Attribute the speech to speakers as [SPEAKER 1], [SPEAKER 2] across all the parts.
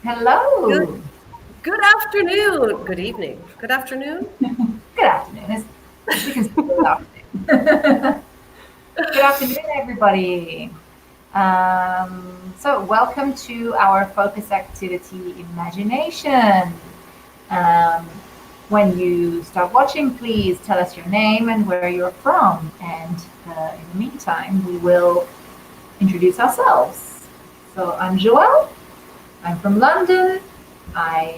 [SPEAKER 1] Hello.
[SPEAKER 2] Good, good afternoon. Good evening. Good afternoon.
[SPEAKER 1] Good afternoon. We can say good afternoon. Good afternoon, everybody. So, welcome to our focus activity, imagination. Um, when you start watching, please tell us your name and where you're from. And in the meantime, we will introduce ourselves. So, I'm Joelle. I'm from London. I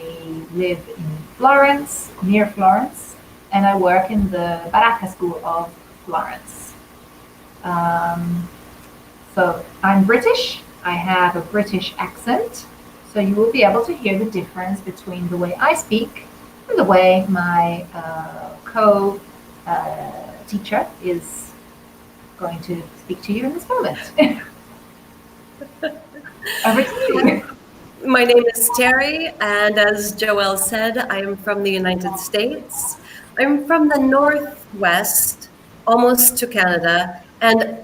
[SPEAKER 1] live in Florence, near Florence, and I work in the Baracca School of Florence. Um, so I'm British. I have a British accent, so you will be able to hear the difference between the way I speak and the way my co teacher is going to speak to you in this moment. Over to you.
[SPEAKER 2] My name is Terry, and as Joelle said, I am from the United States. I'm from the Northwest, almost to Canada, and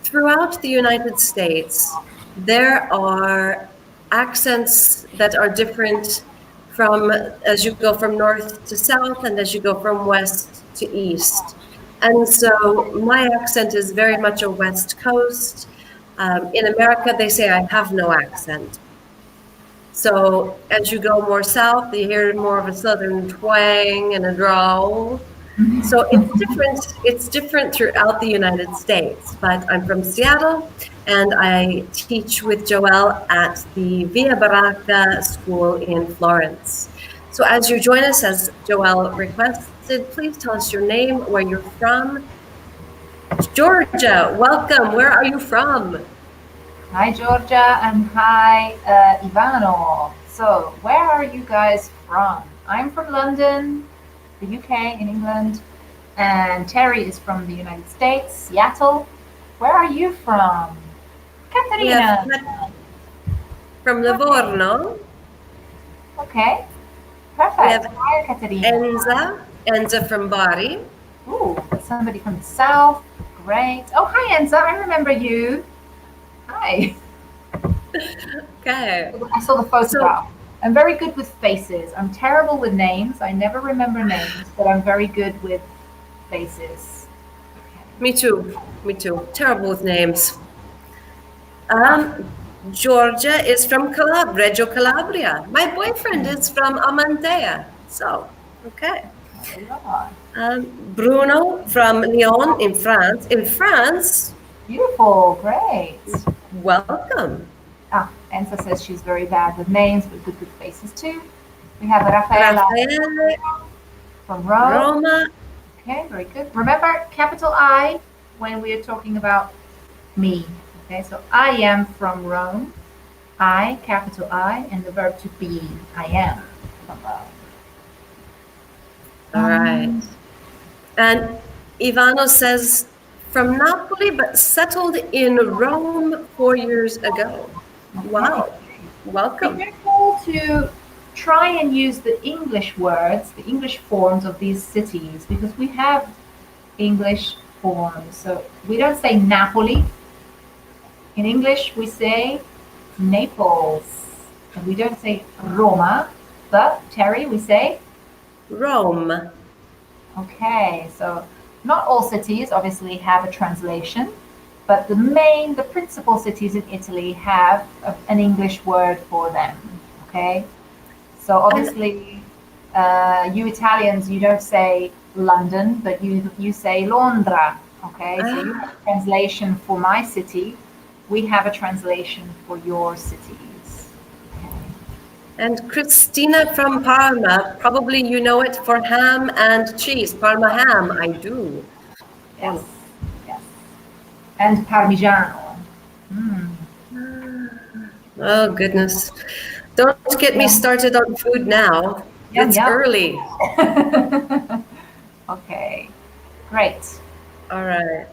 [SPEAKER 2] throughout the United States, there are accents that are different from as you go from north to south and as you go from west to east. And so my accent is very much a West Coast. In America, they say I have no accent. So as you go more south, you hear more of a southern twang and a drawl. So it's different. It's different throughout the United States. But I'm from Seattle, and I teach with Joelle at the Via Baracca School in Florence. So as you join us, as Joelle requested, please tell us your name, where you're from. Georgia, welcome. Where are you from?
[SPEAKER 1] Hi, Georgia, and hi, Ivano. So, where are you guys from? I'm from London, the UK, in England, and Terry is from the United States, Seattle. Where are you from?
[SPEAKER 2] We have
[SPEAKER 1] Katerina.
[SPEAKER 2] from Livorno.
[SPEAKER 1] Okay,
[SPEAKER 2] We have
[SPEAKER 1] perfect. Hi, Katerina.
[SPEAKER 2] Enza from Bari.
[SPEAKER 1] Ooh, somebody from the south. Great. Oh, hi, Enza. I remember you. Hi.
[SPEAKER 2] Okay.
[SPEAKER 1] I saw the photograph. I'm very good with faces. I'm terrible with names. I never remember names, but I'm very good with faces. Okay.
[SPEAKER 2] Me too. Me too. Terrible with names. Georgia is from Reggio Calabria. My boyfriend is from Amantea. So, okay.
[SPEAKER 1] Yeah.
[SPEAKER 2] Bruno from Lyon in France. In France,
[SPEAKER 1] Beautiful. Great.
[SPEAKER 2] welcome.
[SPEAKER 1] Enza says she's very bad with names, but good with faces too. We have Raffaella
[SPEAKER 2] Raffaele,
[SPEAKER 1] from Rome.
[SPEAKER 2] Roma.
[SPEAKER 1] Okay, very good. Remember capital I when we are talking about me. Okay, so I am from Rome. I, capital I, and the verb to be. I am from Rome.
[SPEAKER 2] All right. And Ivano says from Napoli, but settled in Rome 4 years ago. Wow.
[SPEAKER 1] Be
[SPEAKER 2] Welcome.
[SPEAKER 1] careful to try and use the English words, the English forms of these cities, because we have English forms. So we don't say Napoli. In English, we say Naples. And we don't say Roma. But, Terry, we say
[SPEAKER 2] Rome.
[SPEAKER 1] okay, so not all cities obviously have a translation, but the principal cities in Italy have an English word for them. Okay, so obviously, you Italians, you don't say London, but you say Londra. Okay, so you have a translation for my city. We have a translation for your cities.
[SPEAKER 2] And Christina from Parma, probably you know it for ham and cheese. Parma ham, I do.
[SPEAKER 1] Yes, yes, and Parmigiano. Mm.
[SPEAKER 2] Oh, goodness. Don't get me started on food now.
[SPEAKER 1] Yum,
[SPEAKER 2] It's
[SPEAKER 1] yum.
[SPEAKER 2] early.
[SPEAKER 1] Okay, great.
[SPEAKER 2] All right.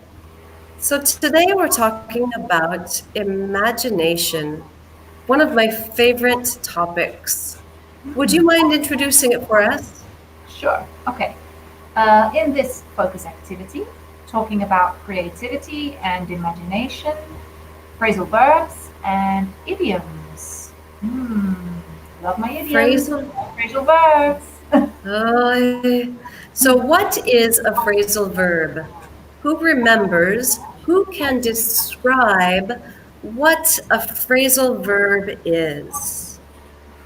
[SPEAKER 2] So today we're talking about imagination, one of my favorite topics. Would you mind introducing it for us?
[SPEAKER 1] Sure. Okay. In this focus activity, talking about creativity and imagination, phrasal verbs, and idioms. Hmm. Love my idioms.
[SPEAKER 2] Phrasal.
[SPEAKER 1] Phrasal verbs.
[SPEAKER 2] So, what is a phrasal verb? Who remembers? Who can describe what a phrasal verb is?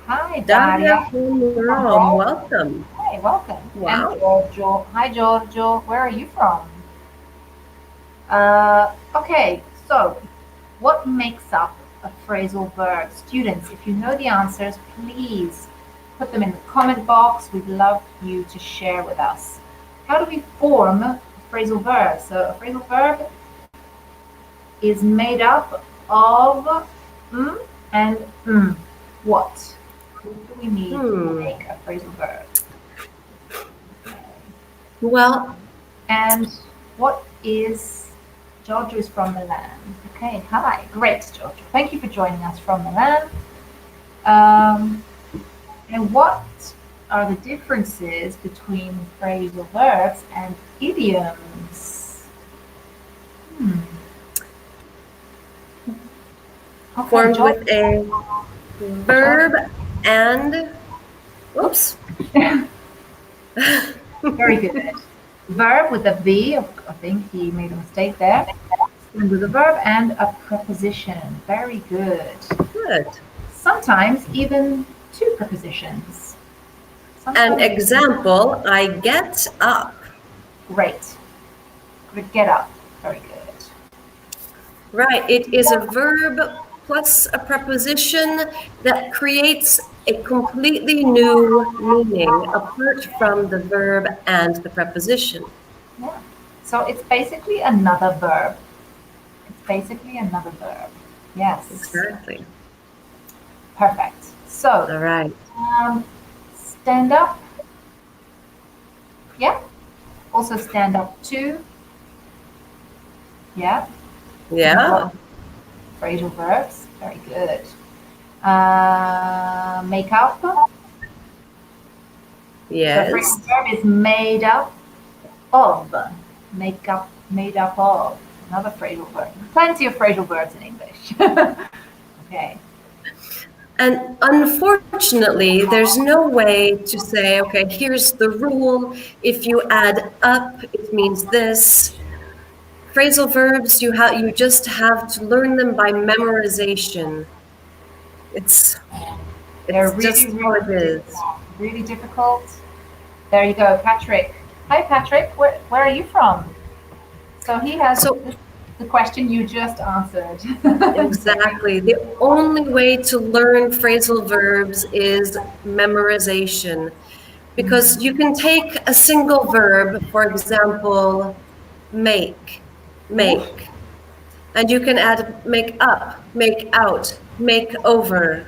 [SPEAKER 1] Hi,
[SPEAKER 2] Daria
[SPEAKER 1] Daria
[SPEAKER 2] from
[SPEAKER 1] from
[SPEAKER 2] Rome,
[SPEAKER 1] Rome.
[SPEAKER 2] welcome.
[SPEAKER 1] Hi, welcome. And
[SPEAKER 2] Wow.
[SPEAKER 1] Giorgio. Hi, Giorgio. Where are you from? Okay, so what makes up a phrasal verb? Students, if you know the answers, please put them in the comment box. We'd love you to share with us. How do we form a phrasal verb? So a phrasal verb is made up of and what? What do we need to
[SPEAKER 2] Hmm.
[SPEAKER 1] make a phrasal verb?
[SPEAKER 2] Well,
[SPEAKER 1] And what is Giorgio is from Milan. Okay, hi, great, Giorgio. Thank you for joining us from Milan. And what are the differences between phrasal verbs and idioms? Hmm. Okay,
[SPEAKER 2] formed
[SPEAKER 1] Giorgio.
[SPEAKER 2] with a verb and, oops.
[SPEAKER 1] Very good. Verb with a V. I think he made a mistake there. And with a verb and a preposition. Very good.
[SPEAKER 2] Good.
[SPEAKER 1] Sometimes even two prepositions.
[SPEAKER 2] An
[SPEAKER 1] Sometimes
[SPEAKER 2] example, I get up.
[SPEAKER 1] great. Good. Get up. Very good.
[SPEAKER 2] Right, it is a verb plus a preposition that creates a completely new meaning apart from the verb and the preposition.
[SPEAKER 1] Yeah. So it's basically another verb. It's basically another verb. Yes.
[SPEAKER 2] Exactly.
[SPEAKER 1] Perfect. So
[SPEAKER 2] All right.
[SPEAKER 1] stand up. Yeah. Also stand up too. Yeah.
[SPEAKER 2] Yeah.
[SPEAKER 1] Phrasal verbs. Very good. Make up. The
[SPEAKER 2] Yes.
[SPEAKER 1] phrasal verb is made up of. Make up, made up of. Another phrasal verb. Plenty of phrasal verbs in English. Okay.
[SPEAKER 2] And unfortunately, there's no way to say, okay, here's the rule. If you add up, it means this. Phrasal verbs, you just have to learn them by memorization. It's
[SPEAKER 1] They're
[SPEAKER 2] it's
[SPEAKER 1] really,
[SPEAKER 2] just how
[SPEAKER 1] really
[SPEAKER 2] it is.
[SPEAKER 1] difficult. Really difficult. There you go, Patrick. Hi, Patrick. Where are you from? So he has
[SPEAKER 2] So
[SPEAKER 1] the question you just answered.
[SPEAKER 2] exactly, the only way to learn phrasal verbs is memorization because you can take a single verb, for example, make,
[SPEAKER 1] Oof.
[SPEAKER 2] make, and you can add make up, make out, make over.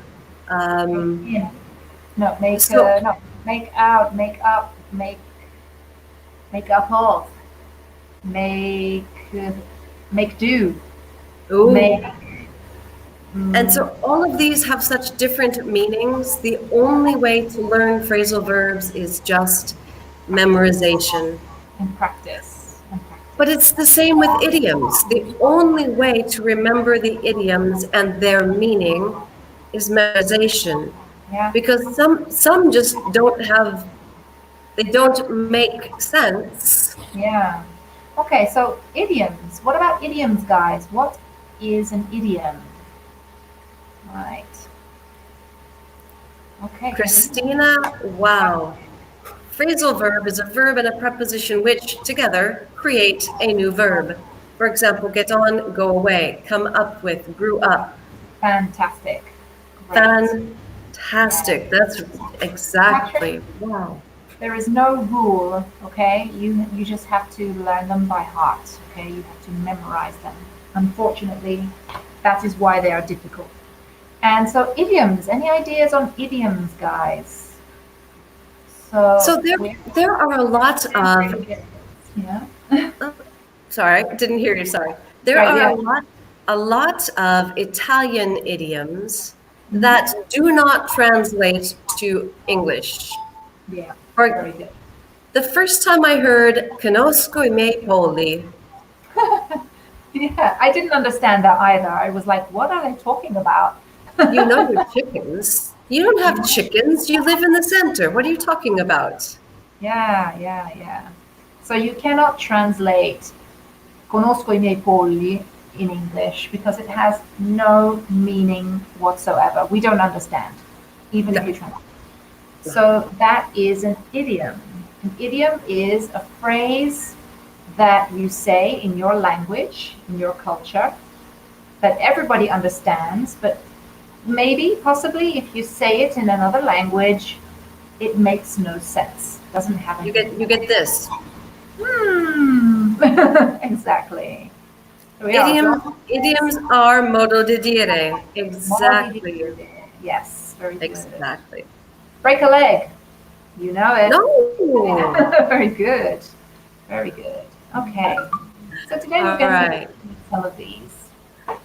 [SPEAKER 1] Make
[SPEAKER 2] Um,
[SPEAKER 1] in. No, make
[SPEAKER 2] so,
[SPEAKER 1] no, make out, make up, make up of, make make do, make
[SPEAKER 2] ooh. And
[SPEAKER 1] mm,
[SPEAKER 2] so all of these have such different meanings. The only way to learn phrasal verbs is just memorization.
[SPEAKER 1] and practice and
[SPEAKER 2] But
[SPEAKER 1] practice.
[SPEAKER 2] it's the same with idioms. The only way to remember the idioms and their meaning is memorization.
[SPEAKER 1] Yeah,
[SPEAKER 2] Because some just don't have, they don't make sense.
[SPEAKER 1] yeah. Okay, so idioms. What about idioms, guys? What is an idiom? Right. Okay,
[SPEAKER 2] Christina, wow. Phrasal verb is a verb and a preposition which together create a new verb. For example, get on, go away, come up with, grew up.
[SPEAKER 1] fantastic. Great. Yeah.
[SPEAKER 2] Fantastic. That's
[SPEAKER 1] Patrick,
[SPEAKER 2] exactly. Wow.
[SPEAKER 1] there is no rule, okay? You just have to learn them by heart, okay? You have to memorize them. Unfortunately, that is why they are difficult. And so idioms, any ideas on idioms, guys? So
[SPEAKER 2] So there
[SPEAKER 1] we're
[SPEAKER 2] there are a lot of
[SPEAKER 1] yeah.
[SPEAKER 2] oh, sorry, didn't hear you, sorry. There
[SPEAKER 1] Right,
[SPEAKER 2] are
[SPEAKER 1] yeah.
[SPEAKER 2] a lot of Italian idioms
[SPEAKER 1] Mhm.
[SPEAKER 2] that do not translate to English.
[SPEAKER 1] Yeah, very
[SPEAKER 2] For
[SPEAKER 1] good.
[SPEAKER 2] the first time I heard conosco I miei polli,
[SPEAKER 1] Yeah, I didn't understand that either. I was like, what are they talking about?
[SPEAKER 2] You know your chickens. You don't have chickens. You live in the center. What are you talking about?
[SPEAKER 1] Yeah. So you cannot translate conosco I miei polli in English because it has no meaning whatsoever. We don't understand, even if
[SPEAKER 2] No,
[SPEAKER 1] you translate. So that is an idiom. An idiom is a phrase that you say in your language, in your culture, that everybody understands, but maybe, possibly, if you say it in another language, it makes no sense. Doesn't have
[SPEAKER 2] you
[SPEAKER 1] any
[SPEAKER 2] get this.
[SPEAKER 1] Hmm. Exactly. Here we are.
[SPEAKER 2] Idioms idioms are modo di dire. Exactly.
[SPEAKER 1] Yes, very good.
[SPEAKER 2] Exactly.
[SPEAKER 1] Break a leg. You know it.
[SPEAKER 2] No.
[SPEAKER 1] Very good. Very good. Okay. So today we're
[SPEAKER 2] All
[SPEAKER 1] going to
[SPEAKER 2] right.
[SPEAKER 1] do some of these.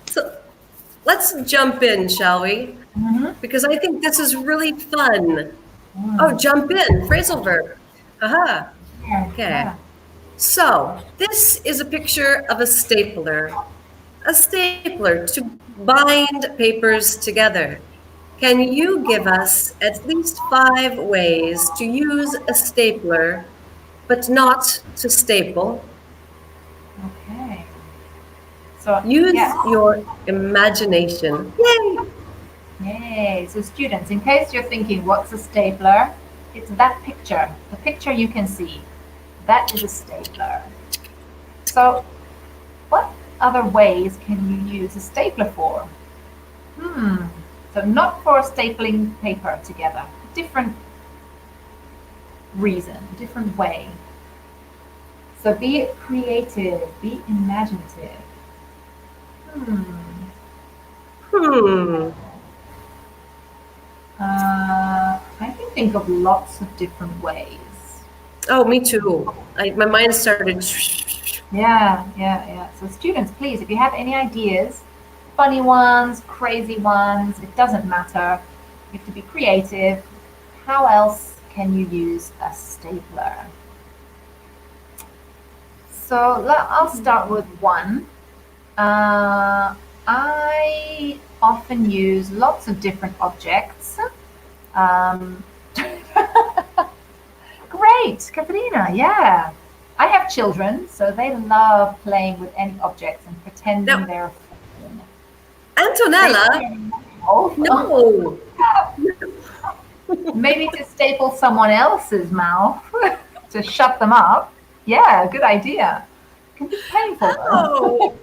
[SPEAKER 2] So let's jump in, shall we?
[SPEAKER 1] Mm-hmm.
[SPEAKER 2] Because I think this is really fun. Oh, jump in, phrasal verb. Aha. Okay.
[SPEAKER 1] Yeah.
[SPEAKER 2] So this is a picture of a stapler. A stapler to bind papers together. Can you give us at least 5 ways to use a stapler, but not to staple?
[SPEAKER 1] Okay. So,
[SPEAKER 2] Use
[SPEAKER 1] yes.
[SPEAKER 2] your imagination. Yay!
[SPEAKER 1] Yay. So, students, in case you're thinking, what's a stapler? It's that picture, the picture you can see. That is a stapler. So, what other ways can you use a stapler for? So, not for stapling paper together. Different reason, different way. So, be creative, be imaginative. Hmm.
[SPEAKER 2] Hmm.
[SPEAKER 1] I can think of lots of different ways.
[SPEAKER 2] Oh, me too. My mind started.
[SPEAKER 1] Yeah. So students, please, if you have any ideas, funny ones, crazy ones, it doesn't matter. You have to be creative. How else can you use a stapler? So I'll start with one. I often use lots of different objects. Um, Great, Katerina. Yeah. I have children, so they love playing with any objects and pretending
[SPEAKER 2] Now,
[SPEAKER 1] they're a phone.
[SPEAKER 2] Antonella,
[SPEAKER 1] Stapling mouth.
[SPEAKER 2] no.
[SPEAKER 1] Maybe to staple someone else's mouth to shut them up. Yeah, good idea. It can be painful though.
[SPEAKER 2] Oh,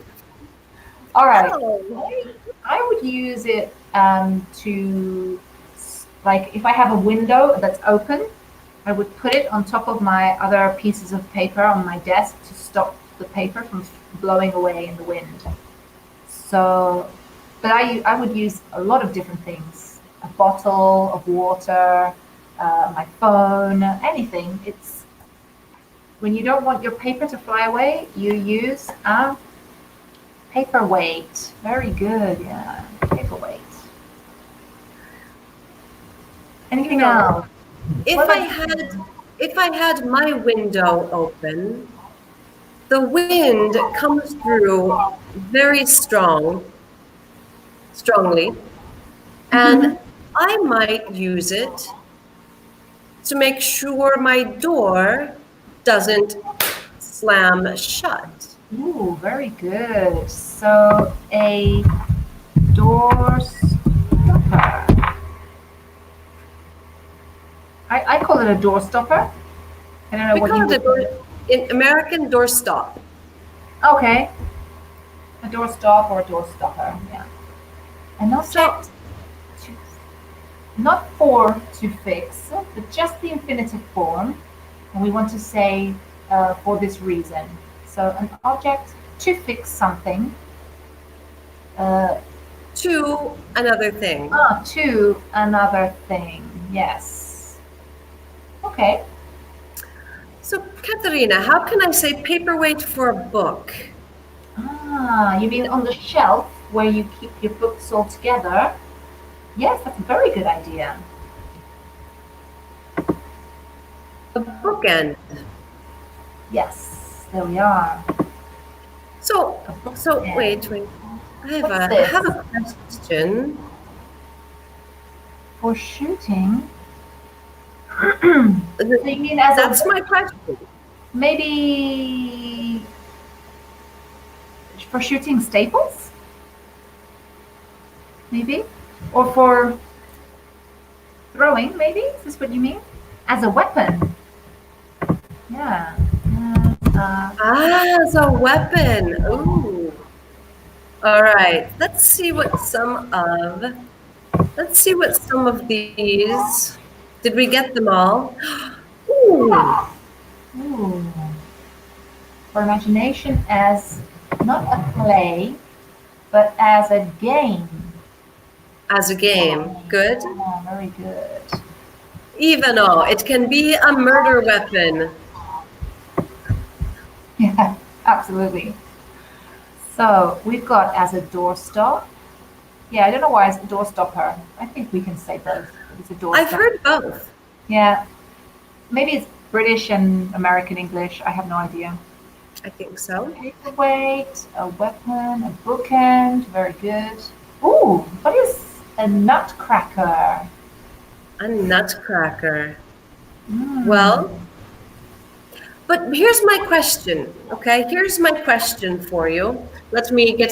[SPEAKER 1] All right.
[SPEAKER 2] oh.
[SPEAKER 1] I would use it to, like, if I have a window that's open, I would put it on top of my other pieces of paper on my desk to stop the paper from blowing away in the wind. So, but I would use a lot of different things: a bottle of water, my phone, anything. It's when you don't want your paper to fly away, you use a paperweight. Very good, yeah, paperweight.
[SPEAKER 2] You
[SPEAKER 1] Anything
[SPEAKER 2] know,
[SPEAKER 1] else? What
[SPEAKER 2] if I
[SPEAKER 1] about
[SPEAKER 2] had if I had my window open, the wind comes through very strongly, and
[SPEAKER 1] you?
[SPEAKER 2] I might use it to make sure my door doesn't slam shut.
[SPEAKER 1] Ooh, very good. So a door stopper. I call it a door stopper. I don't know
[SPEAKER 2] We
[SPEAKER 1] what you
[SPEAKER 2] call it
[SPEAKER 1] would
[SPEAKER 2] a
[SPEAKER 1] call
[SPEAKER 2] door,
[SPEAKER 1] it.
[SPEAKER 2] in American doorstop.
[SPEAKER 1] Okay, a door stop or a door stopper. Yeah, an
[SPEAKER 2] So,
[SPEAKER 1] object to, not for to fix, but just the infinitive form, and we want to say for this reason. So an object to fix something. Uh,
[SPEAKER 2] to another thing.
[SPEAKER 1] to another thing. Yes. Okay.
[SPEAKER 2] So, Katharina, how can I say paperweight for a book?
[SPEAKER 1] You mean on the shelf where you keep your books all together? Yes, that's a very good idea.
[SPEAKER 2] A bookend.
[SPEAKER 1] Yes, there we are.
[SPEAKER 2] So,
[SPEAKER 1] A
[SPEAKER 2] so
[SPEAKER 1] bookend.
[SPEAKER 2] wait. I
[SPEAKER 1] What's
[SPEAKER 2] I
[SPEAKER 1] this?
[SPEAKER 2] have a question.
[SPEAKER 1] For shooting. So you mean as
[SPEAKER 2] That's
[SPEAKER 1] a
[SPEAKER 2] my question.
[SPEAKER 1] maybe for shooting staples? Maybe? Or for throwing, maybe? Is this what you mean? As a weapon. Yeah.
[SPEAKER 2] As a weapon. Ooh. All right. Let's see what some of these. Did we get them all? Ooh,
[SPEAKER 1] Ooh. For imagination as not a play, but as a game.
[SPEAKER 2] as a game. Good.
[SPEAKER 1] Oh, very good.
[SPEAKER 2] Even all. It can be a murder weapon.
[SPEAKER 1] Yeah, absolutely. So we've got as a doorstop. Yeah, I don't know why it's a doorstopper. I think we can say both. It's a
[SPEAKER 2] I've
[SPEAKER 1] doorstop.
[SPEAKER 2] heard both.
[SPEAKER 1] Yeah, maybe it's British and American English. I have no idea.
[SPEAKER 2] I think so.
[SPEAKER 1] Paperweight, a weapon, a bookend. Very good. Ooh, what is a nutcracker?
[SPEAKER 2] A nutcracker.
[SPEAKER 1] Mm,
[SPEAKER 2] Well, but here's my question, okay? Here's my question for you. Let me get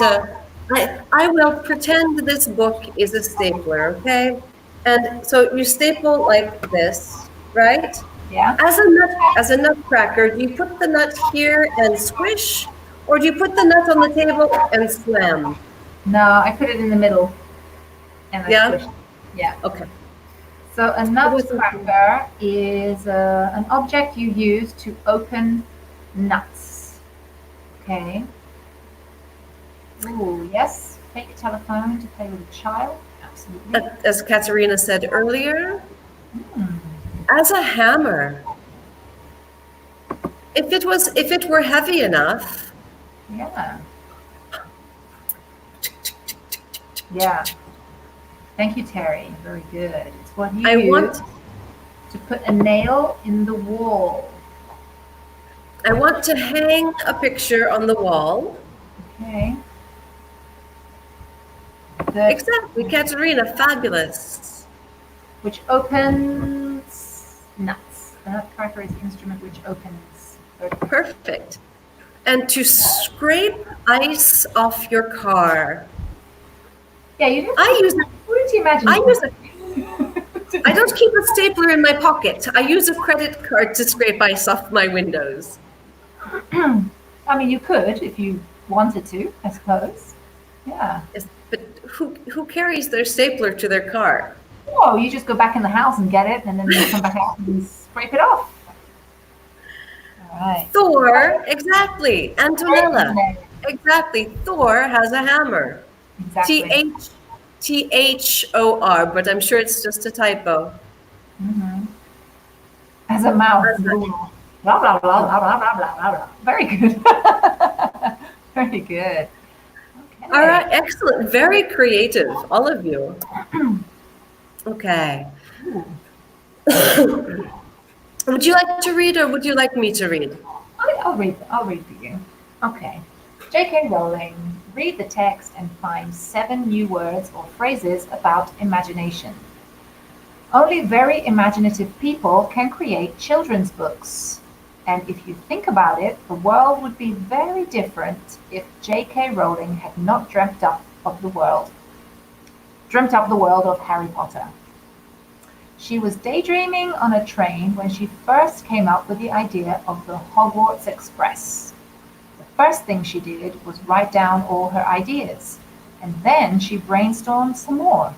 [SPEAKER 2] I will pretend this book is a stapler, okay? And so you staple like this, right?
[SPEAKER 1] yeah.
[SPEAKER 2] As a nutcracker, do you put the nut here and squish, or do you put the nut on the table and slam?
[SPEAKER 1] No, I put it in the middle and I
[SPEAKER 2] Yeah?
[SPEAKER 1] squish it. Yeah.
[SPEAKER 2] Okay.
[SPEAKER 1] So a
[SPEAKER 2] I wasn't sure.
[SPEAKER 1] nutcracker is an object you use to open nuts. Okay. Ooh, yes. Fake telephone to play with a child. Absolutely.
[SPEAKER 2] As Katerina said earlier,
[SPEAKER 1] Hmm.
[SPEAKER 2] as a hammer. If it were heavy enough,
[SPEAKER 1] Yeah. Yeah. Thank you, Terry. Very good. It's what you
[SPEAKER 2] I
[SPEAKER 1] use
[SPEAKER 2] want
[SPEAKER 1] to put a nail in the wall.
[SPEAKER 2] I want to hang a picture on the wall.
[SPEAKER 1] Okay. The
[SPEAKER 2] Exactly, Katerina, fabulous.
[SPEAKER 1] which opens nuts. The nutcracker is the instrument which opens.
[SPEAKER 2] Perfect. And to scrape ice off your car.
[SPEAKER 1] Yeah, you have
[SPEAKER 2] I
[SPEAKER 1] to
[SPEAKER 2] use
[SPEAKER 1] put it to
[SPEAKER 2] I
[SPEAKER 1] imagination.
[SPEAKER 2] use a I don't keep a stapler in my pocket. I use a credit card to scrape ice off my windows.
[SPEAKER 1] I mean, you could if you wanted to, I suppose. Yeah.
[SPEAKER 2] Yes, but who carries their stapler to their car?
[SPEAKER 1] Oh, you just go back in the house and get it, and then you come back out and scrape it off. All right.
[SPEAKER 2] Thor, exactly. Antonella,
[SPEAKER 1] Right.
[SPEAKER 2] exactly. Thor has a hammer. T
[SPEAKER 1] Exactly.
[SPEAKER 2] H Thor, but I'm sure it's just a typo.
[SPEAKER 1] Hmm. As a mouth.
[SPEAKER 2] As a-
[SPEAKER 1] Blah, blah, blah, blah, blah, blah, blah, blah, blah. Very good. Very good.
[SPEAKER 2] All
[SPEAKER 1] Okay.
[SPEAKER 2] right, excellent. Very creative, all of you. Okay.
[SPEAKER 1] Ooh.
[SPEAKER 2] Would you like to read or would you like me to read?
[SPEAKER 1] I'll read. I'll read for you. Okay. J.K. Rowling. Read the text and find 7 new words or phrases about imagination. Only very imaginative people can create children's books. And if you think about it, the world would be very different if J.K. Rowling had not dreamt up the world of Harry Potter. She was daydreaming on a train when she first came up with the idea of the Hogwarts Express. The first thing she did was write down all her ideas, and then she brainstormed some more.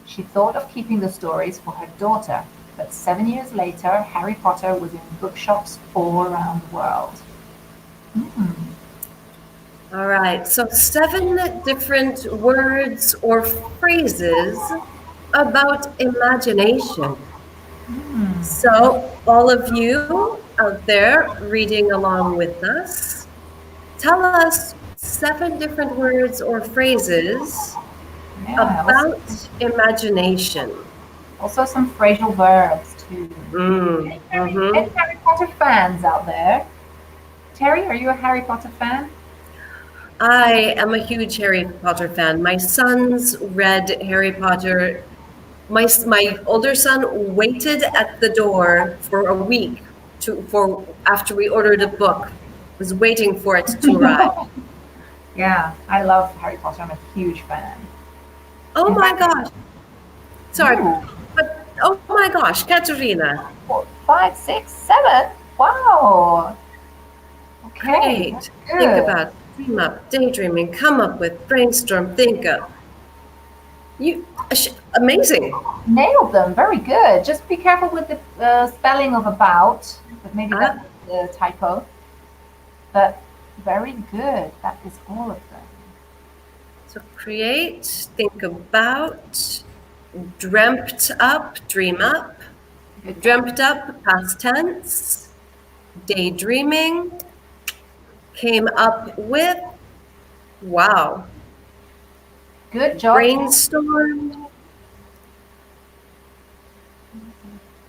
[SPEAKER 1] She thought of keeping the stories for her daughter, but 7 years later, Harry Potter was in bookshops all around the world. Hmm.
[SPEAKER 2] All right, so 7 different words or phrases about imagination. So, all of you out there reading along with us, tell us 7 different words or phrases
[SPEAKER 1] Yeah,
[SPEAKER 2] about imagination.
[SPEAKER 1] also some phrasal verbs too.
[SPEAKER 2] Mm,
[SPEAKER 1] Any
[SPEAKER 2] hmm
[SPEAKER 1] Harry Potter fans out there? Terry, are you a Harry Potter fan?
[SPEAKER 2] I am a huge Harry Potter fan. My sons read Harry Potter my older son waited at the door for a week for after we ordered a book, was waiting for it to arrive.
[SPEAKER 1] Yeah, I love Harry Potter. I'm a huge fan.
[SPEAKER 2] Oh
[SPEAKER 1] In
[SPEAKER 2] my
[SPEAKER 1] fact,
[SPEAKER 2] gosh. Sorry,
[SPEAKER 1] ooh,
[SPEAKER 2] but oh my gosh, Katerina.
[SPEAKER 1] 4, 5, 6, 7. Wow. Okay, that's
[SPEAKER 2] Create, think
[SPEAKER 1] good.
[SPEAKER 2] about, dream up, daydreaming, come up with, brainstorm, think of. Amazing.
[SPEAKER 1] Nailed them. Very good. Just be careful with the spelling of about, but maybe that
[SPEAKER 2] Ah,
[SPEAKER 1] was a typo. But very good. That is all of them.
[SPEAKER 2] so create, think about, dreamt up, dream up,
[SPEAKER 1] Good job.
[SPEAKER 2] dreamt up, past tense, daydreaming, came up with, wow,
[SPEAKER 1] Good job.
[SPEAKER 2] brainstormed,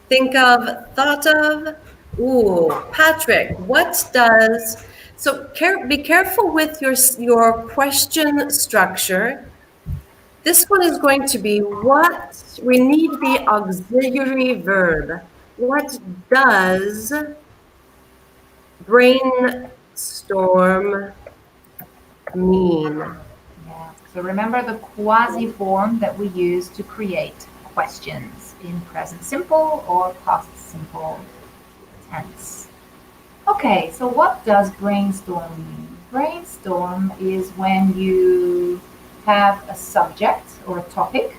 [SPEAKER 2] think of, thought of. Ooh, Patrick, what does, so be careful with your question structure. This one is going to be what, we need the auxiliary verb. What does brainstorm mean?
[SPEAKER 1] Yeah. So remember the quasi form that we use to create questions in present simple or past simple tense. Okay, so what does brainstorm mean? Brainstorm is when you have a subject or a topic.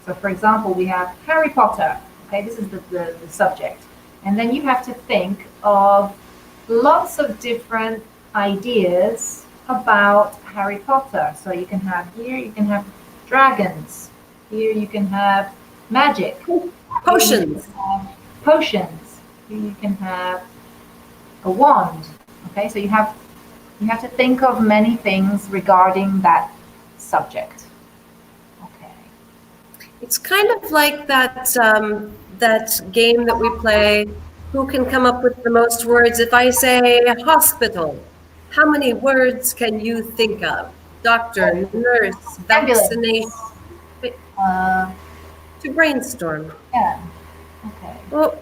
[SPEAKER 1] So, for example, we have Harry Potter. Okay, this is the subject. And then you have to think of lots of different ideas about Harry Potter. So, you can have here, you can have dragons. Here, you can have magic. Here, you can
[SPEAKER 2] Potions.
[SPEAKER 1] have potions. Here, you can have a wand. Okay, so you have to think of many things regarding that subject. Okay.
[SPEAKER 2] It's kind of like that game that we play. Who can come up with the most words? If I say hospital, how many words can you think of? Doctor, nurse, vaccination.
[SPEAKER 1] Ambulance. Uh,
[SPEAKER 2] To brainstorm.
[SPEAKER 1] yeah. Okay.
[SPEAKER 2] Well,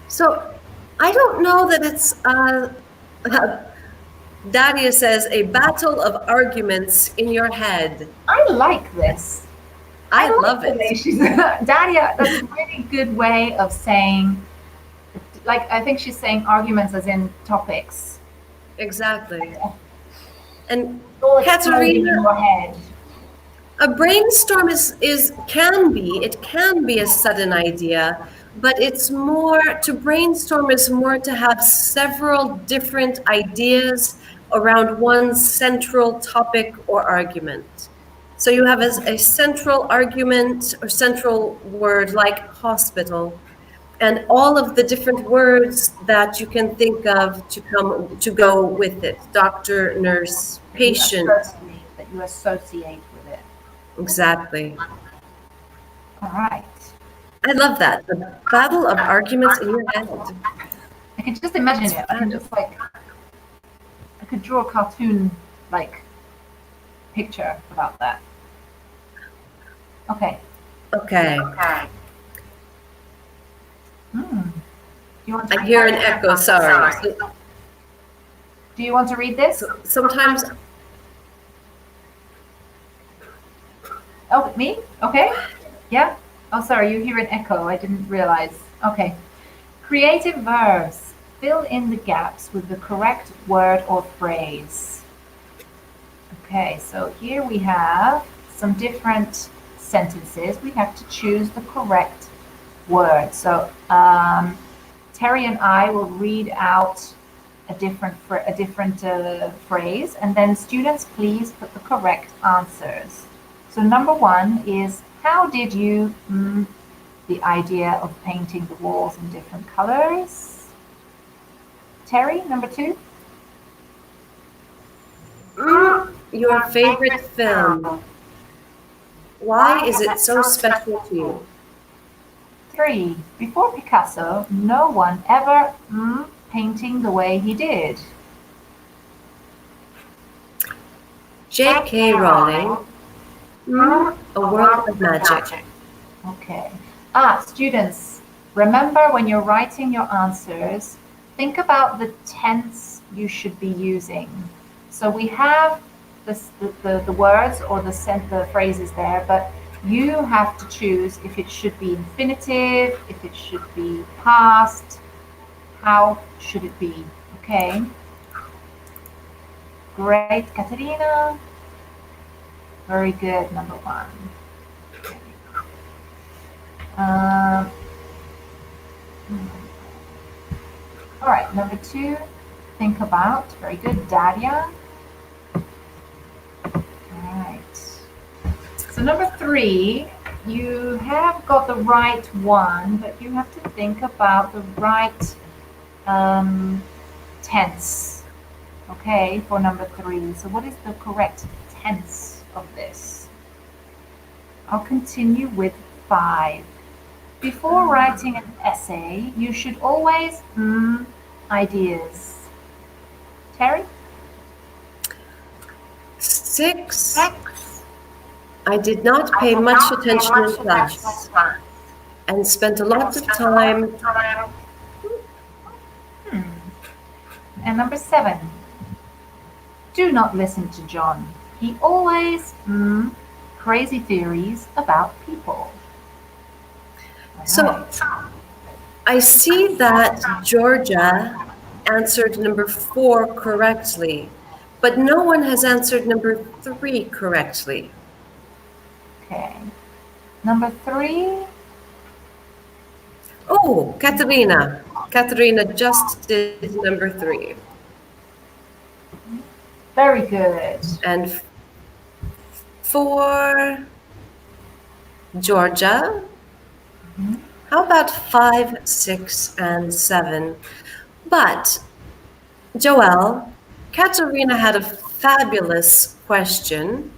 [SPEAKER 2] so I don't know that it's. Daria says a battle of arguments in your head.
[SPEAKER 1] I like this. I
[SPEAKER 2] I
[SPEAKER 1] like
[SPEAKER 2] love
[SPEAKER 1] the way
[SPEAKER 2] it.
[SPEAKER 1] she's Daria. That's a really good way of saying. Like I think she's saying arguments as in topics.
[SPEAKER 2] Exactly. And
[SPEAKER 1] It's all exploding in
[SPEAKER 2] Katerina,
[SPEAKER 1] your head.
[SPEAKER 2] a brainstorm it can be a sudden idea, but it's more to brainstorm is more to have several different ideas around one central topic or argument. So you have a central argument or central word like hospital, and all of the different words that you can think of to go with it: doctor, nurse, patient.
[SPEAKER 1] That you associate with it.
[SPEAKER 2] Exactly.
[SPEAKER 1] All right.
[SPEAKER 2] I love that. The battle of arguments in your head.
[SPEAKER 1] I can just imagine
[SPEAKER 2] It's
[SPEAKER 1] it. I can
[SPEAKER 2] fun.
[SPEAKER 1] just like I could draw a cartoon like picture about that. Okay.
[SPEAKER 2] Okay.
[SPEAKER 1] Do you want to
[SPEAKER 2] I hear an echo, sorry.
[SPEAKER 1] Do you want to read this?
[SPEAKER 2] Sometimes,
[SPEAKER 1] Oh, me? Okay. Yeah. Oh, sorry. You hear an echo. I didn't realize. Okay. Creative verbs. Fill in the gaps with the correct word or phrase. Okay. So here we have some different sentences. We have to choose the correct word. So Terry and I will read out a different phrase, and then students please put the correct answers. So number one is, how did you the idea of painting the walls in different colors? Terry, number two.
[SPEAKER 2] your favorite film. Why is it so special to you?
[SPEAKER 1] Three, before Picasso, no one ever painting the way he did.
[SPEAKER 2] J.K. Rowling, a world of magic.
[SPEAKER 1] Okay. Students, remember when you're writing your answers, think about the tense you should be using. So we have the words or the phrases there, but you have to choose if it should be infinitive, if it should be past, how should it be, okay? Great, Katerina. Very good, number one. Um, all right, number two, think about. Very good, Daria. All right. So number three, you have got the right one, but you have to think about the right tense, okay, for number three. So what is the correct tense of this? I'll continue with 5. Before writing an essay, you should always ideas. Terry?
[SPEAKER 2] 6. I did not pay much attention in class and spent a lot of time.
[SPEAKER 1] And number 7. Do not listen to John. He always crazy theories about people.
[SPEAKER 2] So I see that Georgia answered number 4 correctly, but no one has answered number 3 correctly.
[SPEAKER 1] Okay. Number 3.
[SPEAKER 2] Oh, Katerina. Katerina just did number 3.
[SPEAKER 1] Very good.
[SPEAKER 2] And for Georgia, how about 5, 6, and 7? But, Joelle, Katerina had a fabulous question.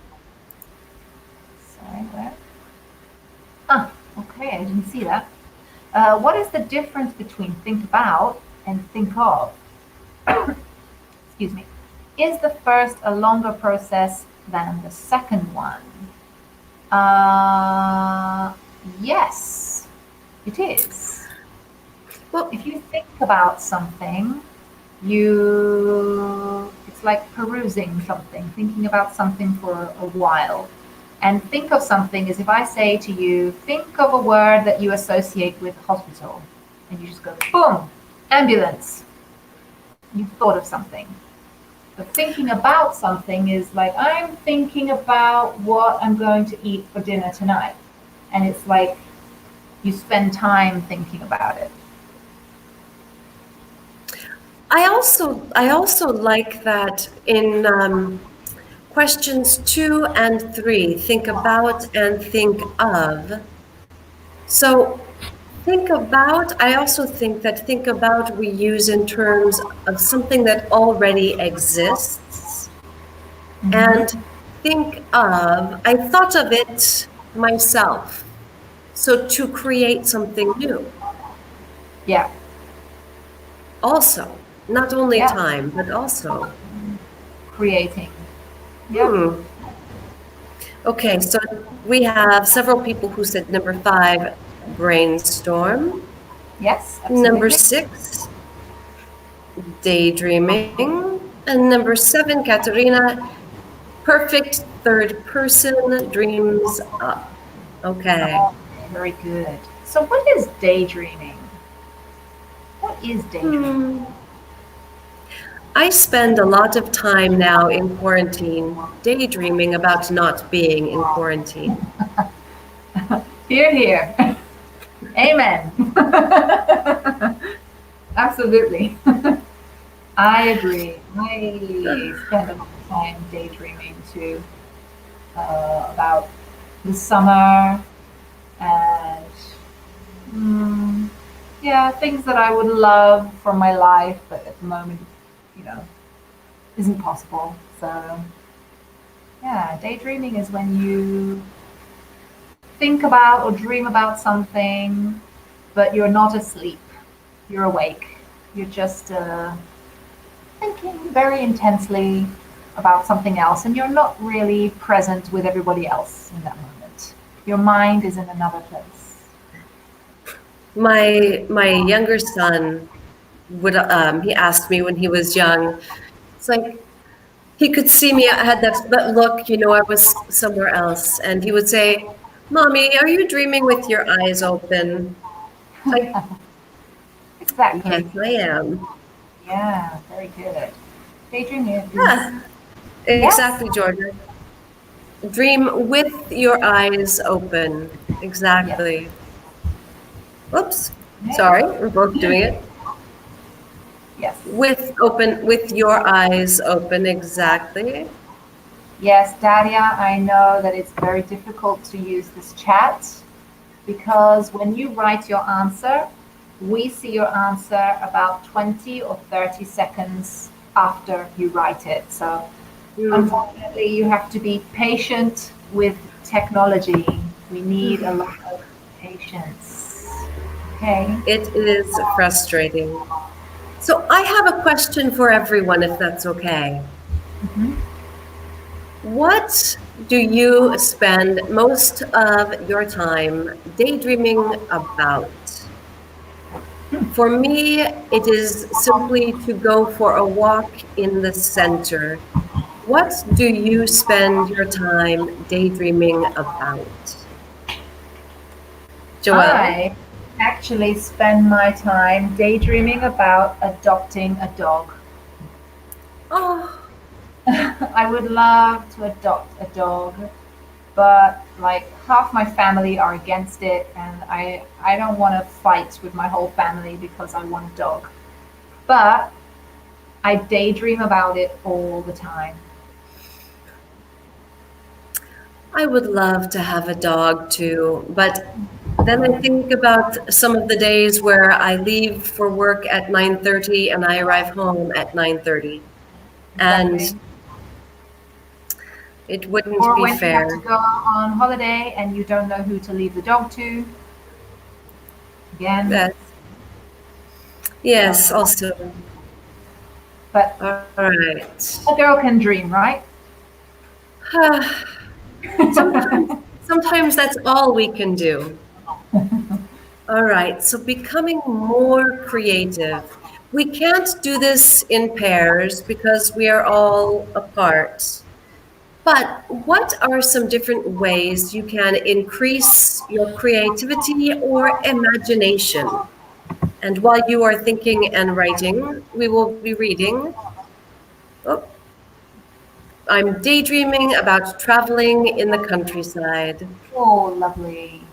[SPEAKER 1] Sorry, where? Okay, I didn't see that. What is the difference between think about and think of? Excuse me. Is the first a longer process than the second one? Yes, it is.
[SPEAKER 2] Well,
[SPEAKER 1] if you think about something, it's like perusing something, thinking about something for a while. And think of something is if I say to you, think of a word that you associate with hospital. And you just go, boom, ambulance. You've thought of something. But thinking about something is like, I'm thinking about what I'm going to eat for dinner tonight. And it's like you spend time thinking about it.
[SPEAKER 2] I also like that in questions 2 and 3, think about and think of. So think about, I also think that think about we use in terms of something that already exists. And think of, I thought of it myself. So to create something new.
[SPEAKER 1] Yeah.
[SPEAKER 2] Also, not only time, but also
[SPEAKER 1] creating. Yeah.
[SPEAKER 2] Okay, so we have several people who said number 5, brainstorm.
[SPEAKER 1] Yes, absolutely.
[SPEAKER 2] Number 6, daydreaming. And number 7, Katerina, perfect third person, dreams up. Okay.
[SPEAKER 1] Oh, very good. So what is daydreaming? What is daydreaming?
[SPEAKER 2] I spend a lot of time now in quarantine daydreaming about not being in quarantine.
[SPEAKER 1] Hear, hear. Amen. Absolutely. I agree. I spend a lot of time daydreaming too about the summer and things that I would love for my life, but at the moment, isn't possible. So, yeah, daydreaming is when you think about or dream about something, but you're not asleep. You're awake. You're just thinking very intensely about something else, and you're not really present with everybody else in that moment. Your mind is in another place.
[SPEAKER 2] My younger son would he asked me when he was young. It's like he could see me. I had that look, I was somewhere else, and he would say, "Mommy, are you dreaming with your eyes open?" Like, yes,
[SPEAKER 1] Exactly.
[SPEAKER 2] I am.
[SPEAKER 1] Yeah, very good. Daydreaming is,
[SPEAKER 2] Yeah,
[SPEAKER 1] yes.
[SPEAKER 2] exactly, Georgia. Dream with your eyes open.
[SPEAKER 1] Yes.
[SPEAKER 2] Exactly. Oops.
[SPEAKER 1] Okay.
[SPEAKER 2] Sorry, we're both doing it.
[SPEAKER 1] Yes.
[SPEAKER 2] With your eyes open. Exactly.
[SPEAKER 1] Yes, Daria, I know that it's very difficult to use this chat because when you write your answer, we see your answer about 20 or 30 seconds after you write it. So
[SPEAKER 2] Mm.
[SPEAKER 1] unfortunately, you have to be patient with technology. We need a lot of patience. Okay.
[SPEAKER 2] It is frustrating. So I have a question for everyone, if that's okay.
[SPEAKER 1] Mhm.
[SPEAKER 2] What do you spend most of your time daydreaming about? For me, it is simply to go for a walk in the center. What do you spend your time daydreaming about? Joelle?
[SPEAKER 1] I actually spend my time daydreaming about adopting a dog.
[SPEAKER 2] Oh,
[SPEAKER 1] I would love to adopt a dog, but like half my family are against it, and I don't want to fight with my whole family because I want a dog. But I daydream about it all the time.
[SPEAKER 2] I would love to have a dog too, but then I think about some of the days where I leave for work at 9:30 and I arrive home at 9:30, and
[SPEAKER 1] Exactly.
[SPEAKER 2] it wouldn't
[SPEAKER 1] Or
[SPEAKER 2] be
[SPEAKER 1] when you have to
[SPEAKER 2] fair.
[SPEAKER 1] go on holiday and you don't know who to leave the dog to. Again,
[SPEAKER 2] That
[SPEAKER 1] so
[SPEAKER 2] yes, also.
[SPEAKER 1] but
[SPEAKER 2] All right.
[SPEAKER 1] a girl can dream, right?
[SPEAKER 2] Sometimes that's all we can do. All right, so becoming more creative. We can't do this in pairs because we are all apart. But what are some different ways you can increase your creativity or imagination? And while you are thinking and writing, we will be reading. Oh, I'm daydreaming about traveling in the countryside.
[SPEAKER 1] Oh, lovely.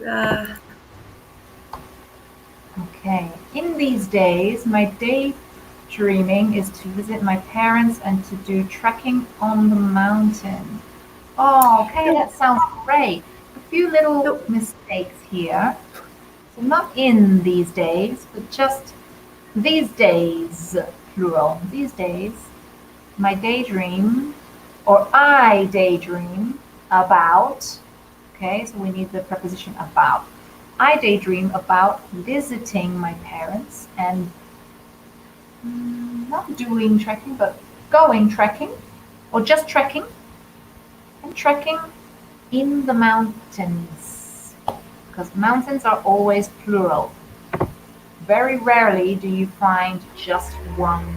[SPEAKER 2] Uh,
[SPEAKER 1] Okay. In these days, my daydreaming is to visit my parents and to do trekking on the mountain. Oh, okay,
[SPEAKER 2] no,
[SPEAKER 1] that sounds great. A few little
[SPEAKER 2] no,
[SPEAKER 1] mistakes here. So not in these days, but just these days, plural. These days, my daydream, or I daydream about, okay, so we need the preposition about. I daydream about visiting my parents and not doing trekking, but going trekking, or just trekking, and trekking in the mountains. Because mountains are always plural. Very rarely do you find just one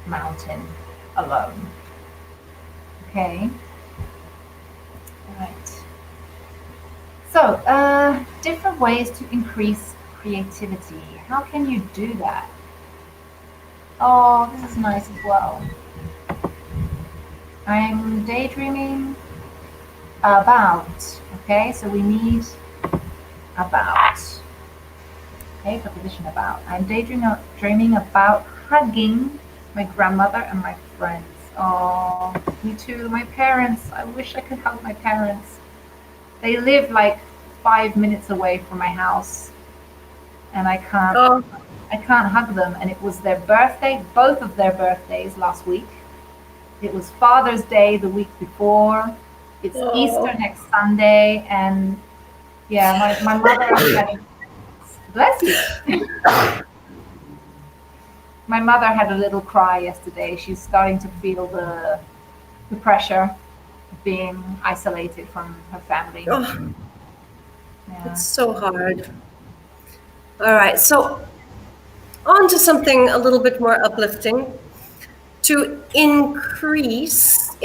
[SPEAKER 1] mountain alone. Okay, right. So, different ways to increase creativity. How can you do that? Oh, this is nice as well. I'm daydreaming about. Okay, so we need about. Okay, preposition about. I'm dreaming about hugging my grandmother and my friends. Oh, me too. My parents. I wish I could hug my parents. They live like 5 minutes away from my house, and
[SPEAKER 2] oh,
[SPEAKER 1] I can't hug them. And it was their birthday, both of their birthdays last week. It was Father's Day the week before. It's Easter
[SPEAKER 2] oh,
[SPEAKER 1] next Sunday, and yeah, my mother had bless you. My mother had a little cry yesterday. She's starting to feel the pressure of being isolated from her family.
[SPEAKER 2] oh, it's
[SPEAKER 1] Yeah.
[SPEAKER 2] so hard. All right, so on to something a little bit more uplifting. To increase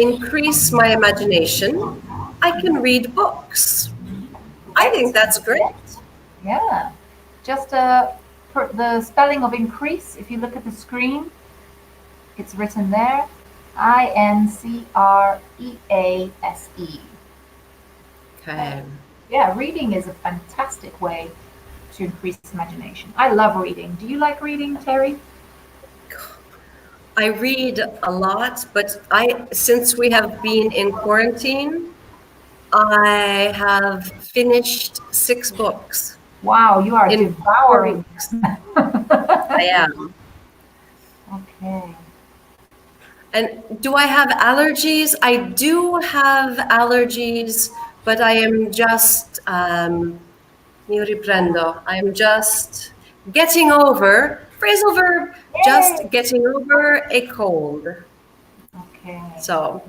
[SPEAKER 2] my imagination, I can read books. I think that's great.
[SPEAKER 1] Yeah. Just the spelling of increase, if you look at the screen, it's written there. Increase.
[SPEAKER 2] Okay.
[SPEAKER 1] Yeah, reading is a fantastic way to increase imagination. I love reading. Do you like reading, Terry?
[SPEAKER 2] I read a lot, but since we have been in quarantine, I have finished 6 books
[SPEAKER 1] Wow, you are
[SPEAKER 2] in 4
[SPEAKER 1] devouring.
[SPEAKER 2] weeks. I am.
[SPEAKER 1] Okay.
[SPEAKER 2] And do I have allergies? I do have allergies, but I am just mi riprendo. I'm just getting over phrasal verb, just
[SPEAKER 1] Yay.
[SPEAKER 2] getting over a cold.
[SPEAKER 1] Okay.
[SPEAKER 2] So,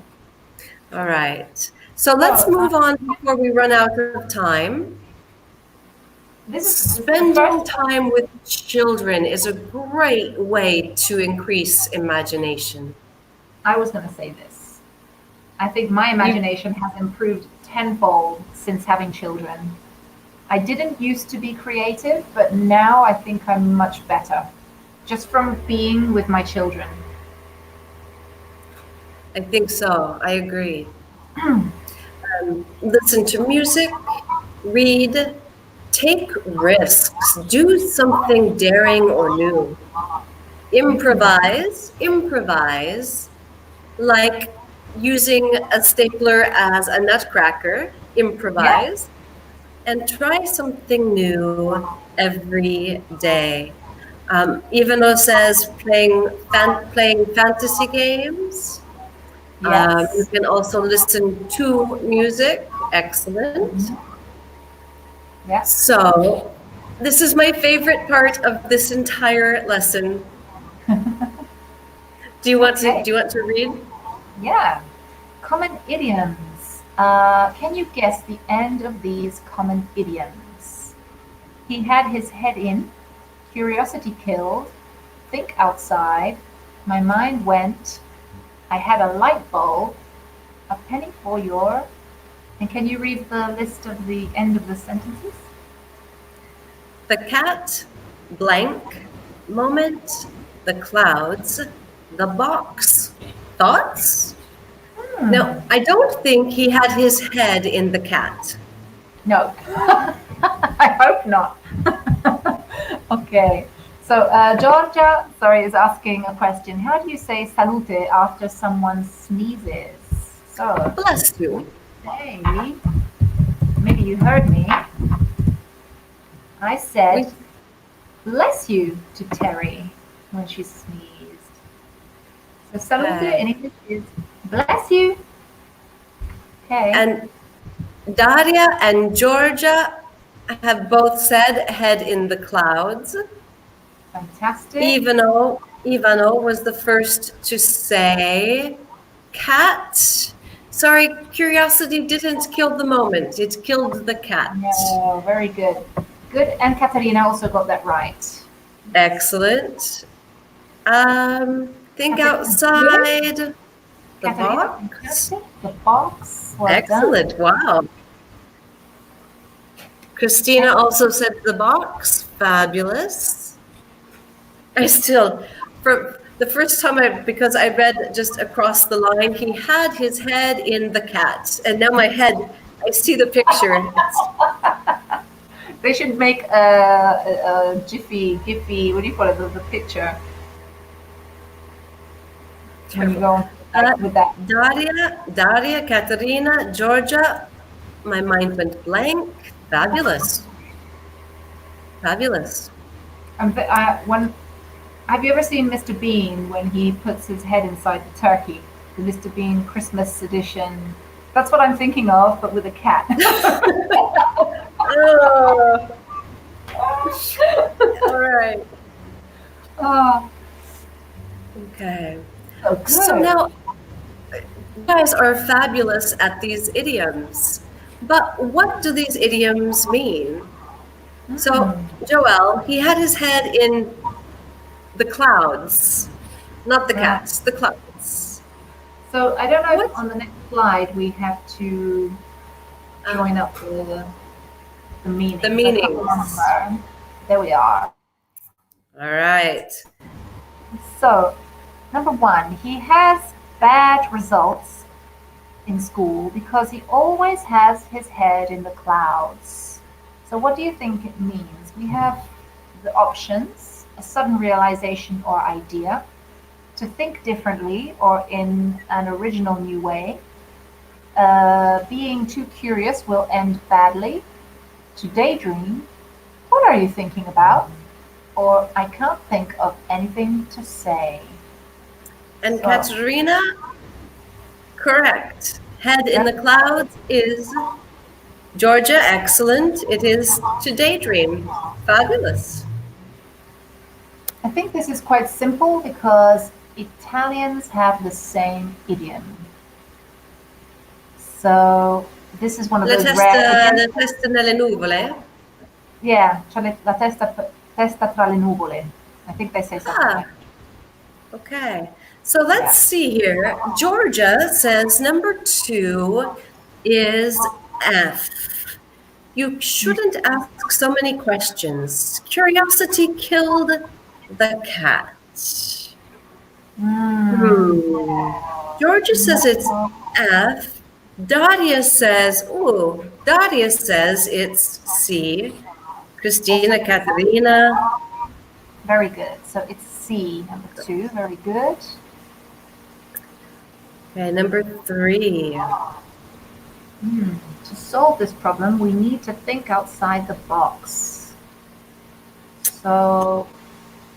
[SPEAKER 2] all right. So let's
[SPEAKER 1] So
[SPEAKER 2] move on before we run out of time.
[SPEAKER 1] this is the
[SPEAKER 2] Spending
[SPEAKER 1] first.
[SPEAKER 2] time with children is a great way to increase imagination.
[SPEAKER 1] I was going to say this. I think my
[SPEAKER 2] You,
[SPEAKER 1] imagination has improved tenfold since having children. I didn't used to be creative, but now I think I'm much better just from being with my children.
[SPEAKER 2] I think so. I agree. Listen to music, read, take risks, do something daring or new. Improvise, like using a stapler as a nutcracker,
[SPEAKER 1] Yeah.
[SPEAKER 2] improvise, and try something new every day. Ivano says playing fantasy games. You
[SPEAKER 1] Yes.
[SPEAKER 2] can also listen to music. Excellent.
[SPEAKER 1] Yeah.
[SPEAKER 2] So, this is my favorite part of this entire lesson.
[SPEAKER 1] Okay.
[SPEAKER 2] Do you want to read?
[SPEAKER 1] Yeah. Common idioms. Can you guess the end of these common idioms? He had his head in, curiosity killed, think outside, my mind went, I had a light bulb, a penny for your. And can you read the list of the end of the sentences?
[SPEAKER 2] The cat, blank, moment, the clouds, the box. Thoughts?
[SPEAKER 1] Hmm.
[SPEAKER 2] No, I don't think he had his head in the cat.
[SPEAKER 1] No. I hope not. Okay. So Georgia, sorry, is asking a question. How do you say salute after someone sneezes? So,
[SPEAKER 2] Bless you.
[SPEAKER 1] hey, maybe you heard me. I said,
[SPEAKER 2] We,
[SPEAKER 1] bless you to Terry when she sneezed. So salute in English is bless you. Okay.
[SPEAKER 2] and Daria and Georgia have both said head in the clouds.
[SPEAKER 1] Fantastic.
[SPEAKER 2] Ivano was the first to say cat. Sorry, curiosity didn't kill the moment. It killed the cat.
[SPEAKER 1] No, very good. Good. And Katarina also got that right.
[SPEAKER 2] Excellent. Think
[SPEAKER 1] Katarina, good.
[SPEAKER 2] outside the
[SPEAKER 1] Katarina,
[SPEAKER 2] box.
[SPEAKER 1] fantastic. The box. Well done.
[SPEAKER 2] Excellent. Wow. Christina also said the box. Fabulous. I still, for the first time, because I read just across the line, he had his head in the cat. And now my head, I see the picture.
[SPEAKER 1] They should make a Giphy, what do you call it, the picture when you go with that.
[SPEAKER 2] Daria, Katerina, Georgia, my mind went blank. Fabulous. Fabulous.
[SPEAKER 1] Have you ever seen Mr. Bean when he puts his head inside the turkey? The Mr. Bean Christmas edition. That's what I'm thinking of, but with a cat.
[SPEAKER 2] Oh. All right.
[SPEAKER 1] Oh,
[SPEAKER 2] Okay.
[SPEAKER 1] so good.
[SPEAKER 2] So now, you guys are fabulous at these idioms. But what do these idioms mean? So, Joel, he had his head in the clouds, not the
[SPEAKER 1] Right.
[SPEAKER 2] cats, the clouds.
[SPEAKER 1] So I don't know if
[SPEAKER 2] What?
[SPEAKER 1] on the next slide we have to
[SPEAKER 2] Uh,
[SPEAKER 1] join up the
[SPEAKER 2] the
[SPEAKER 1] meanings. I can't
[SPEAKER 2] meanings.
[SPEAKER 1] remember. There we are.
[SPEAKER 2] All right.
[SPEAKER 1] So, number one, he has bad results in school because he always has his head in the clouds. So, what do you think it means? We have the options: a sudden realization or idea, to think differently or in an original new way, being too curious will end badly, to daydream, what are you thinking about? Or I can't think of anything to say.
[SPEAKER 2] And
[SPEAKER 1] So,
[SPEAKER 2] Katerina, correct. Head in
[SPEAKER 1] yeah,
[SPEAKER 2] the clouds is Georgia, excellent. It is to daydream. Fabulous.
[SPEAKER 1] I think this is quite simple because Italians have the same idiom. So, this is one of those rare idioms.
[SPEAKER 2] La testa nelle nuvole.
[SPEAKER 1] Yeah, c'ha la testa tra le nuvole. I think they say something like
[SPEAKER 2] Ah, okay. So let's
[SPEAKER 1] that.
[SPEAKER 2] see here. Georgia says number 2 is F. You shouldn't ask so many questions. Curiosity killed the cat. Hmm. Georgia says it's F. Daria says it's C.
[SPEAKER 1] Also,
[SPEAKER 2] Christina, Katerina.
[SPEAKER 1] very good. So it's C, number two. Very good.
[SPEAKER 2] Okay, number 3.
[SPEAKER 1] To solve this problem, we need to think outside the box. So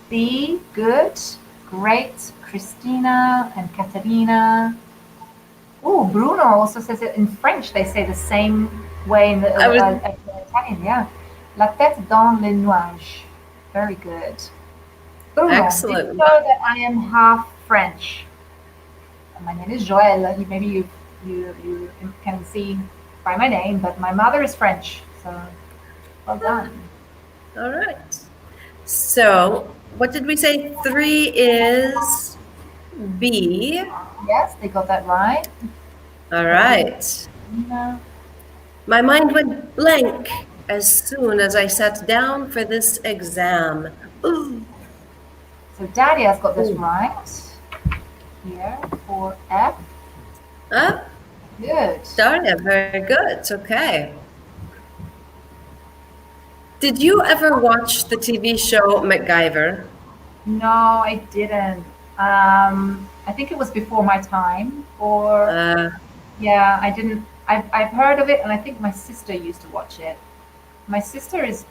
[SPEAKER 1] B, good, great. Christina and Caterina. Oh, Bruno also says it in French. They say the same way in the
[SPEAKER 2] I was
[SPEAKER 1] Italian. Yeah, la tête dans les nuages. Very good. Bruno, did you
[SPEAKER 2] excellent.
[SPEAKER 1] know that I am half French? My name is Joël. Maybe you can see by my name, but my mother is French. So well done.
[SPEAKER 2] All right. So, what did we say? 3 is B.
[SPEAKER 1] Yes, they got that right.
[SPEAKER 2] All
[SPEAKER 1] Caterina.
[SPEAKER 2] right. My mind went blank as soon as I sat down for this exam. Ooh.
[SPEAKER 1] So Dadia's got this
[SPEAKER 2] Ooh.
[SPEAKER 1] right. Here for F.
[SPEAKER 2] Ah,
[SPEAKER 1] Good.
[SPEAKER 2] Daria, very good. Okay. Did you ever watch the TV show MacGyver?
[SPEAKER 1] No, I didn't. I think it was before my time, or
[SPEAKER 2] Uh,
[SPEAKER 1] yeah, I didn't. I've heard of it, and I think my sister used to watch it. My sister is,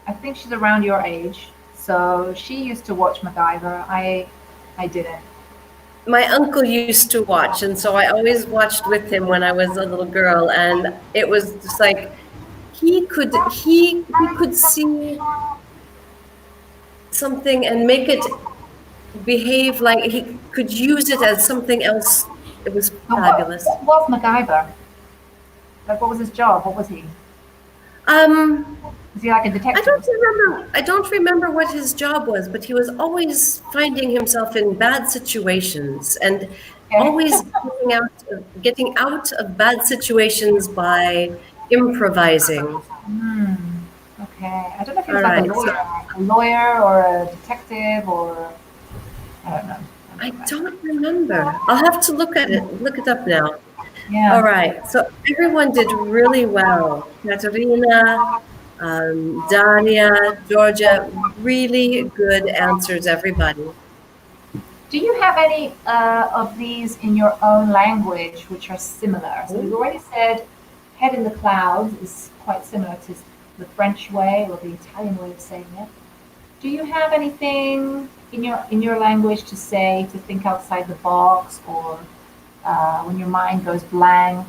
[SPEAKER 1] I think she's around your age, so she used to watch MacGyver. I didn't.
[SPEAKER 2] my uncle used to watch, and so I always watched with him when I was a little girl, and it was just like he could see something and make it behave like he could use it as something else. It was
[SPEAKER 1] But
[SPEAKER 2] fabulous.
[SPEAKER 1] what was MacGyver? Like, what was his job? What was he?
[SPEAKER 2] Um,
[SPEAKER 1] Was he like a
[SPEAKER 2] I
[SPEAKER 1] detective?
[SPEAKER 2] don't remember. I don't remember what his job was, but he was always finding himself in bad situations and
[SPEAKER 1] Okay.
[SPEAKER 2] always getting out of bad situations by improvising.
[SPEAKER 1] Okay. I don't know if he
[SPEAKER 2] All
[SPEAKER 1] was like
[SPEAKER 2] right. So
[SPEAKER 1] a lawyer or a detective or I don't know. I
[SPEAKER 2] I
[SPEAKER 1] don't remember.
[SPEAKER 2] don't remember. I'll have to look it up now. All
[SPEAKER 1] Yeah.
[SPEAKER 2] right. So everyone did really well. Katerina, Daria, Georgia, really good answers, everybody.
[SPEAKER 1] Do you have any of these in your own language which are similar? So we've already said head in the clouds is quite similar to the French way or the Italian way of saying it. Do you have anything in your language to say to think outside the box or when your mind goes blank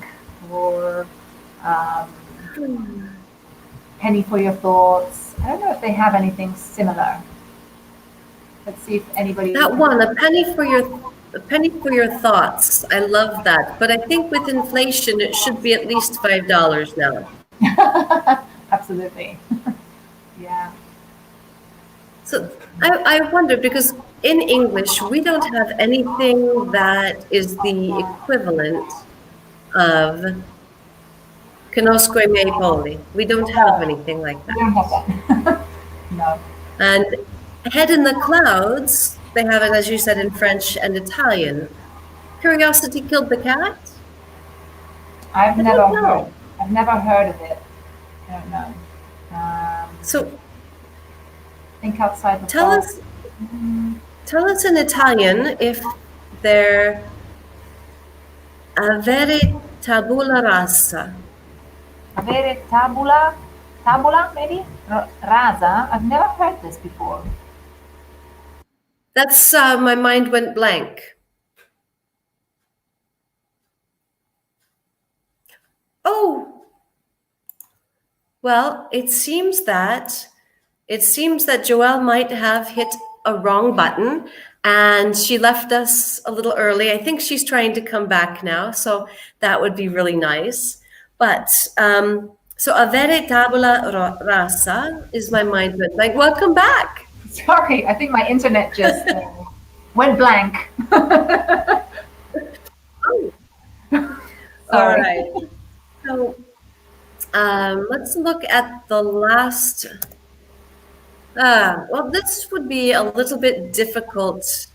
[SPEAKER 1] or um, penny for your thoughts? I don't know if they have anything similar. Let's see if anybody
[SPEAKER 2] That
[SPEAKER 1] can.
[SPEAKER 2] one, a penny for your thoughts. I love that. But I think with inflation, it should be at least $5 now.
[SPEAKER 1] Absolutely. Yeah.
[SPEAKER 2] So I wonder because in English we don't have anything that is the equivalent of conosco I miei polli. We don't have
[SPEAKER 1] No,
[SPEAKER 2] anything like
[SPEAKER 1] we
[SPEAKER 2] that.
[SPEAKER 1] don't have that. No.
[SPEAKER 2] And head in the clouds, they have it, as you said, in French and Italian. Curiosity killed the cat?
[SPEAKER 1] I've
[SPEAKER 2] I
[SPEAKER 1] never
[SPEAKER 2] don't
[SPEAKER 1] heard.
[SPEAKER 2] know.
[SPEAKER 1] I've never heard of it. I don't know.
[SPEAKER 2] So
[SPEAKER 1] Think outside the
[SPEAKER 2] tell
[SPEAKER 1] box.
[SPEAKER 2] us tell us in Italian if they're avere tabula rasa.
[SPEAKER 1] Avere tabula, tabula maybe? Rasa? I've never heard this before.
[SPEAKER 2] That's my mind went blank. Oh, well, it seems that Joelle might have hit a wrong button and she left us a little early. I think she's trying to come back now, so that would be really nice. But so avere tabula rasa is my mind went blank. Welcome back.
[SPEAKER 1] Sorry, I think my internet just went blank.
[SPEAKER 2] Oh, all
[SPEAKER 1] Sorry.
[SPEAKER 2] right. So let's look at the last. Well, this would be a little bit difficult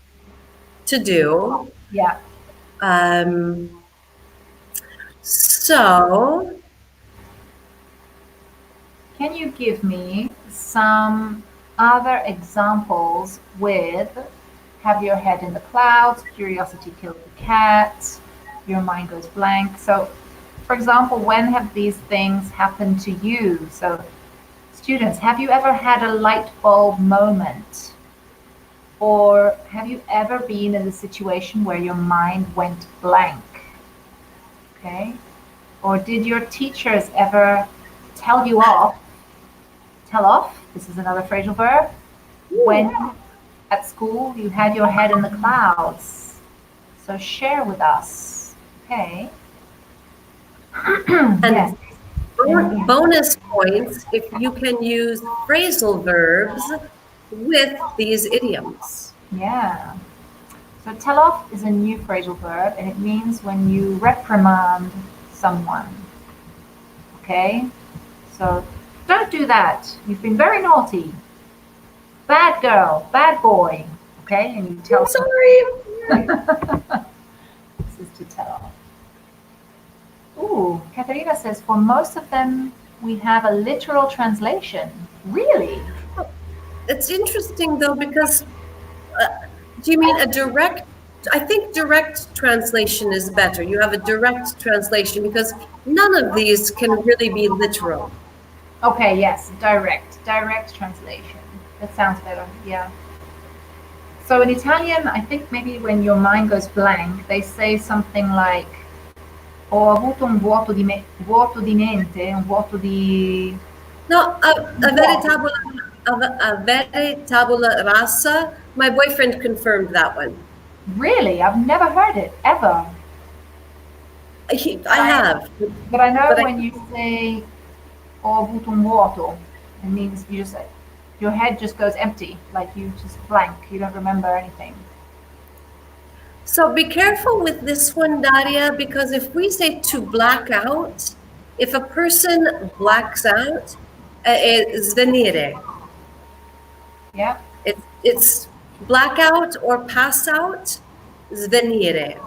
[SPEAKER 2] to do.
[SPEAKER 1] Yeah.
[SPEAKER 2] So,
[SPEAKER 1] Can you give me some other examples with have your head in the clouds, curiosity killed the cat, your mind goes blank? So, for example, when have these things happened to you? So, students, have you ever had a light bulb moment? Or have you ever been in a situation where your mind went blank? Okay. Or did your teachers ever tell you off? Tell off, this is another phrasal verb. When at school you had your head in the clouds. So share with us. Okay.
[SPEAKER 2] and
[SPEAKER 1] Yes.
[SPEAKER 2] bonus points if you can use phrasal verbs with these idioms.
[SPEAKER 1] Yeah. So tell off is a new phrasal verb and it means when you reprimand someone. Okay? So don't do that. You've been very naughty. Bad girl, bad boy. Okay? And you tell
[SPEAKER 2] I'm sorry.
[SPEAKER 1] This is to tell off. Ooh, Katerina says, for most of them, we have a literal translation. Really?
[SPEAKER 2] It's interesting though because do you mean a direct? I think direct translation is better. You have a direct translation because none of these can really be literal.
[SPEAKER 1] Okay, yes, direct translation. That sounds better, yeah. So in Italian, I think maybe when your mind goes blank, they say something like, ho avuto un vuoto di mente, un vuoto di...
[SPEAKER 2] No, avere tabula rasa. My boyfriend confirmed that one.
[SPEAKER 1] Really? I've never heard it, ever.
[SPEAKER 2] I have.
[SPEAKER 1] But I know
[SPEAKER 2] But
[SPEAKER 1] when you say, ho avuto un vuoto, it means you just, your head just goes empty, like you just blank, you don't remember anything.
[SPEAKER 2] So be careful with this one, Daria, because if we say to black out, if a person blacks out, it's svenire.
[SPEAKER 1] Yeah?
[SPEAKER 2] It's blackout or pass out, svenire.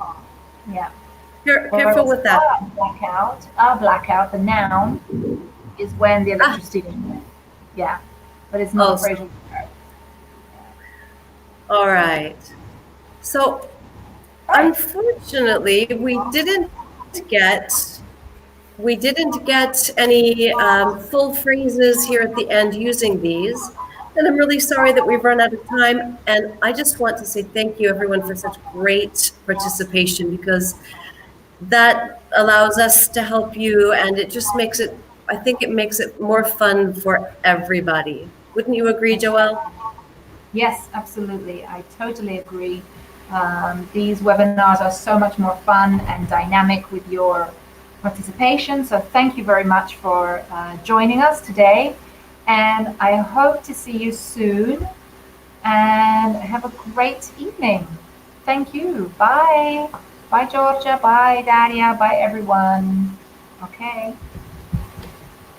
[SPEAKER 1] Yeah.
[SPEAKER 2] Careful with that.
[SPEAKER 1] A blackout, the noun, is when the electricity goes off. Yeah. But it's not a phrasal verb.
[SPEAKER 2] All right. So unfortunately, we didn't get any full phrases here at the end using these. And I'm really sorry that we've run out of time. And I just want to say thank you, everyone, for such great participation, because that allows us to help you. And it just makes it, I think it makes it more fun for everybody. Wouldn't you agree, Joelle?
[SPEAKER 1] Yes, absolutely. I totally agree. These webinars are so much more fun and dynamic with your participation. So thank you very much for joining us today. And I hope to see you soon. And have a great evening. Thank you. Bye. Bye, Georgia. Bye, Daria. Bye, everyone. Okay.